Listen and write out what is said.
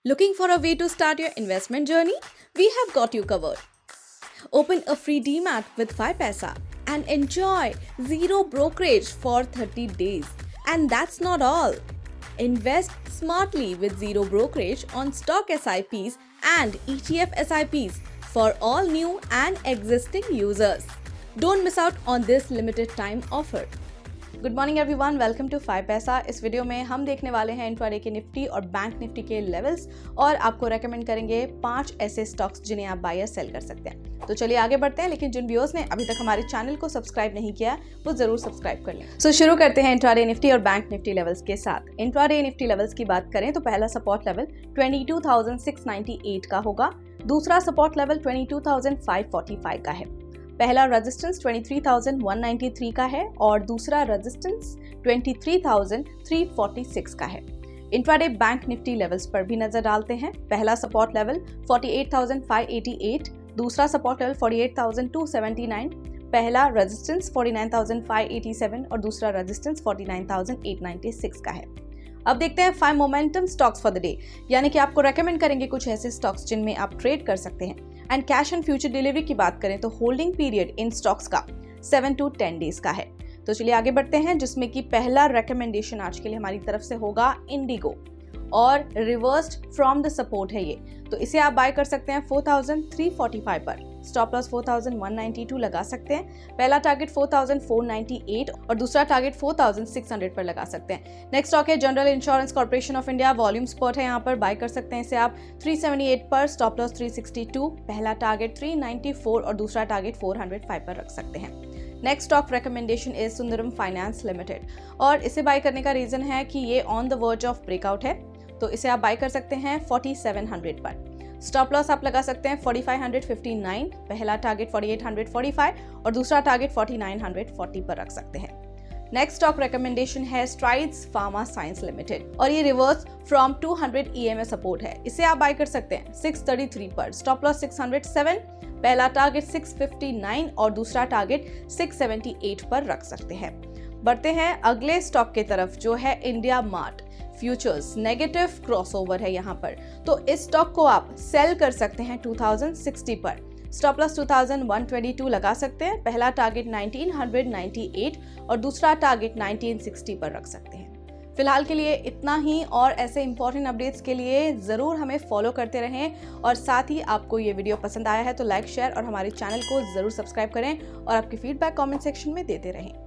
Looking for a way to start your investment journey? We have got you covered. Open a free Demat with 5paisa and enjoy zero brokerage for 30 days. And that's not all. Invest smartly with zero brokerage on stock SIPs and ETF SIPs for all new and existing users. Don't miss out on this limited time offer. Good morning everyone, welcome to 5paisa। इस video में हम देखने वाले हैं intraday के Nifty और bank Nifty के levels और आपको रेकमेंड करेंगे 5 ऐसे स्टॉक्स जिन्हें आप बाय या सेल कर सकते हैं। तो चलिए आगे बढ़ते हैं, लेकिन जिन व्यूअर्स ने अभी तक हमारे चैनल को सब्सक्राइब नहीं किया वो जरूर सब्सक्राइब कर लें। सो शुरू करते हैं इंट्राडे निफ्टी और बैंक निफ्टी लेवल्स के साथ। इंट्राडे निफ्टी लेवल्स की बात करें तो पहला सपोर्ट लेवल 22,698 का होगा, दूसरा सपोर्ट लेवल 22,545 का है, पहला रेजिस्टेंस 23,193 का है और दूसरा रेजिस्टेंस 23,346 का है। इंट्राडे बैंक निफ्टी लेवल्स पर भी नजर डालते हैं। पहला सपोर्ट लेवल 48,588, दूसरा सपोर्ट लेवल 48,279, पहला रेजिस्टेंस 49,587 और दूसरा रेजिस्टेंस 49,896 का है। अब देखते हैं 5 momentum stocks for the day, यानी कि आपको रेकमेंड करेंगे कुछ ऐसे स्टॉक्स जिनमें आप ट्रेड कर सकते हैं। And cash and future delivery की बात करें तो होल्डिंग पीरियड इन स्टॉक्स का 7 to 10 डेज का है। तो चलिए आगे बढ़ते हैं, जिसमें कि पहला रेकमेंडेशन आज के लिए हमारी तरफ से होगा इंडिगो और रिवर्स्ड फ्रॉम द सपोर्ट है ये, तो इसे आप बाय कर सकते हैं 4,345 पर। स्टॉप लॉस 4,192 लगा सकते हैं। पहला टारगेट 4,498 और दूसरा टारगेट 4,600 पर लगा सकते हैं। नेक्स्ट स्टॉक है general insurance corporation of India, volume spot है, यहाँ पर बाय कर सकते हैं इसे आप 378 पर। स्टॉप लॉस 362, पहला टारगेट 394 और दूसरा टारगेट 405 पर रख सकते हैं। Next stock recommendation is Sundaram finance limited और इसे बाय करने का रीजन है कि ये on the verge of breakout है, तो इसे आप बाय कर सकते हैं 4,700 पर। स्टॉप लॉस आप लगा सकते हैं 4,559, पहला टारगेट 4,845 और दूसरा टारगेट 4,940 पर रख सकते हैं। नेक्स्ट स्टॉक रिकमेंडेशन है स्ट्राइड्स फार्मा साइंस लिमिटेड और ये रिवर्स फ्रॉम 200 EMA सपोर्ट है, इसे आप बाय कर सकते हैं 633 पर। स्टॉप लॉस 607, पहला टारगेट 659 और दूसरा टारगेट 678 पर रख सकते हैं। बढ़ते हैं अगले स्टॉक की तरफ जो है India mart futures. Negative crossover है यहाँ पर, तो इस स्टॉक को आप सेल कर सकते हैं 2060 पर। स्टॉप लॉस 2122 लगा सकते हैं, पहला टारगेट 1998 और दूसरा टारगेट 1960 पर रख सकते हैं। फिलहाल के लिए इतना ही, और ऐसे इंपॉर्टेंट अपडेट्स के लिए ज़रूर हमें फॉलो करते रहें और साथ ही आपको ये वीडियो पसंद आया है तो लाइक, शेयर और हमारे चैनल को ज़रूर सब्सक्राइब करें और आपकी फीडबैक कमेंट सेक्शन में देते रहें।